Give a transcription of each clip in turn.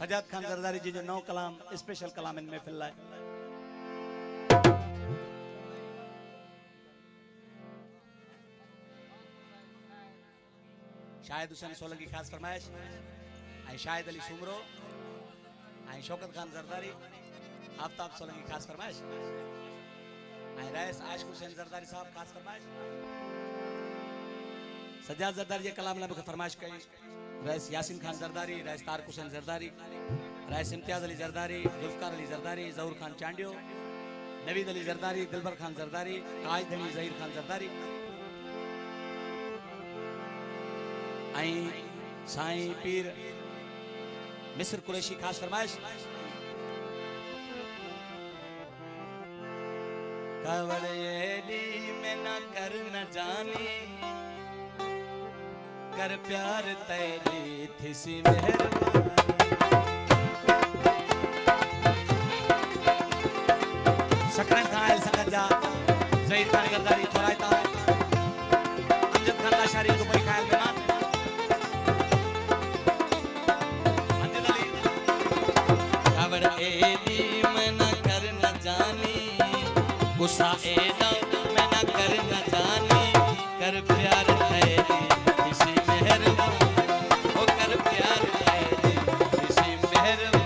सजाद खान जरदारी जी जो 9 कलाम स्पेशल कलाम इन महफिल लाए। शाहिद हुसैन सोलंकी खास फरमाइश ऐं शाहिद अली सुमरो ऐं शौकत खान जरदारी आफ्ताब सोलंकी खास फरमाइश ऐं रईस आशिक हुसैन जरदारी साहब खास फरमाइश। सजाद जरदारी जे कलाम लाइ मूंखे फरमाइश कई rice Yasin Khan Zardari, rice Tarak Hussain Zardari, rice Imtiaz Ali Zardari, Zulfikar Ali Zardari, जहूर खान चांडियो, नवीद अली जरदारी, दिलबर खान जरदारी, कायद अली जहीर खान जरदारी ऐं साईं पीर मिस्र कुरैशी खास फरमाइश। कवड़ एडी में न कर न जानी कर प्यार तेरी थी सी मेहरबानी। शकरन खान आयल संगत जा ज़हीर खान गरदारी थोराइता अमजद खान लाशारी दुबई खायल मेहमान अंजद अली खबर एदी मैं न कर न जानी गुस्सा एदा मैं न कर न जानी कर प्यार तेरी किसी मेहरबानी ओ कर प्यार तेरी किसी मेहरबानी।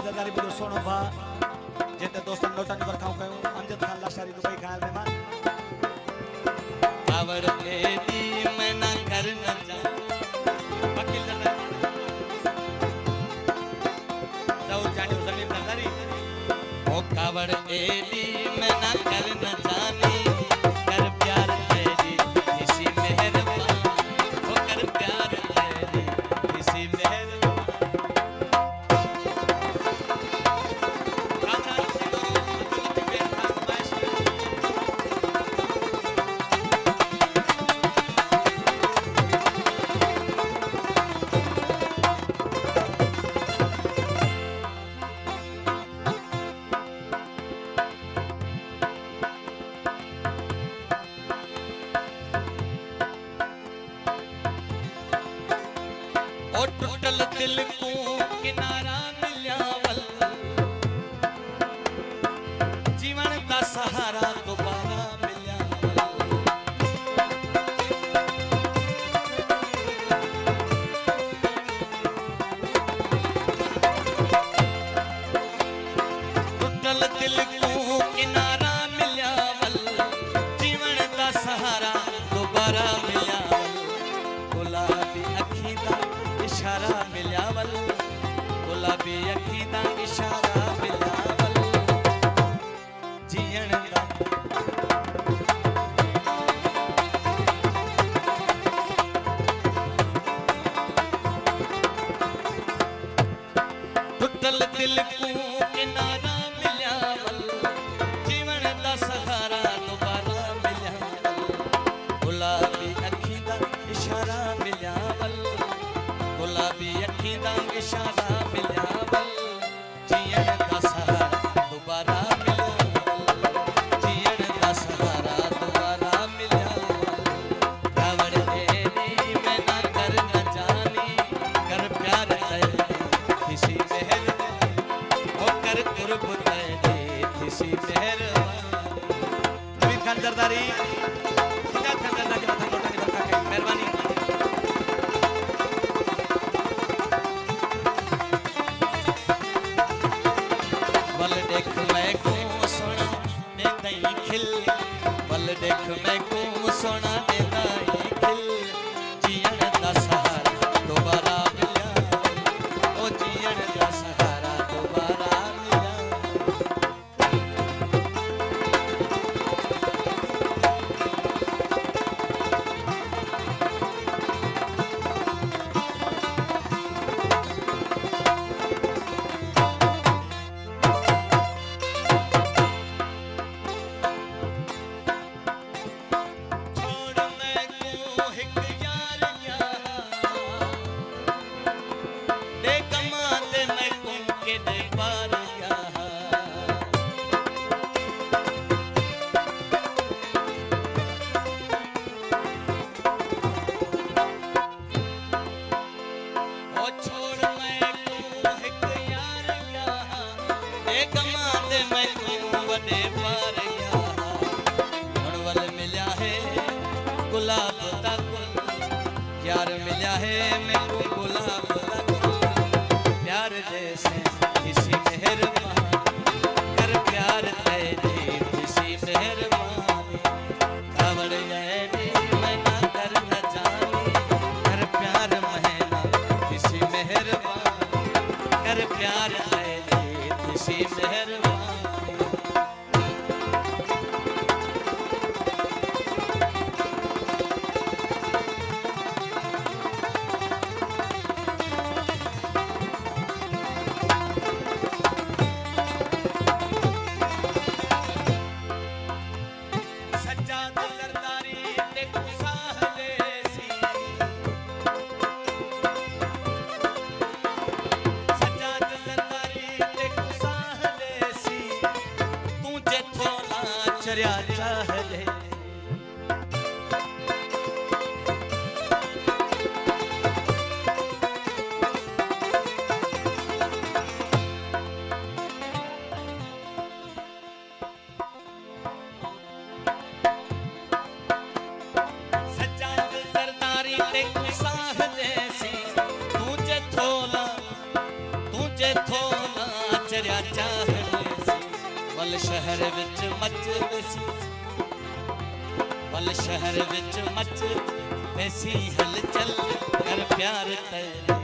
जरदारी बुलो सोनो भा जेते दोस्तन नोटन पर खाऊं कयो अमजद खान लाशारी दुबई खायल मेहमान खबर एदी मैं ना कर न जा वकील जरदारी जहूर चांडियो जमीन जरदारी ओ खबर एदी मैं ना कर न जानी कर प्यार तेरी किसी मेहरबानी ओ कर प्यार तेरी किसी मेहरबानी। टुटल दिल को किनारा मिलियावल जीवन का सहारा दोबारा मिलियावल टुटल दिल को किनारा मिलियावल जीवन का सहारा दोबारा मिलियावल गुलाबी अखी दा इशारा मिलावल गुलाबी अखी दा इशारा मिलावल जीण दा टुटल दिल को किनारा मिलावल जीवन दा सहारा दोबारा मिलावल गुलाबी अखी दा इशारा मिलावल गुलाबी अखी दा इशारा मिलावल जीण दा सहारा दोबारा मिलावल जीण दा सहारा दोबारा मिलावल खबर एदी मैं ना कर न जानी कर प्यार तेरी किसी मेहरबानी ओ कर कुर्ब तेरी किसी मेहरबानी। नवीद खान जरदारी सजाद खान जरदारी माथा लोटा की बरका के मेहरबानी। बल देख मैं को सोना देता ही खिल बल देख मैं को सोना देता ही खिल जीण दा सहारा दोबारा मिला ओ जीण दा सहारा दोबारा मिला। चाहे मैं को गुलाब लगा प्यार जैसे किसी मेहरबान कर प्यार तेरी किसी मेहरबानी कावड़ ऐनी मैं ना कर न जानी कर प्यार महना किसी मेहरबान कर प्यार तेरी किसी मेहरबानी चरिया चाहले सज्जाद सरदारी ते कुसाहले सी तुझे थोला चरिया चाहले वल शहर विच मच वसी वल शहर विच मच वैसी हलचल कर प्यार तेरा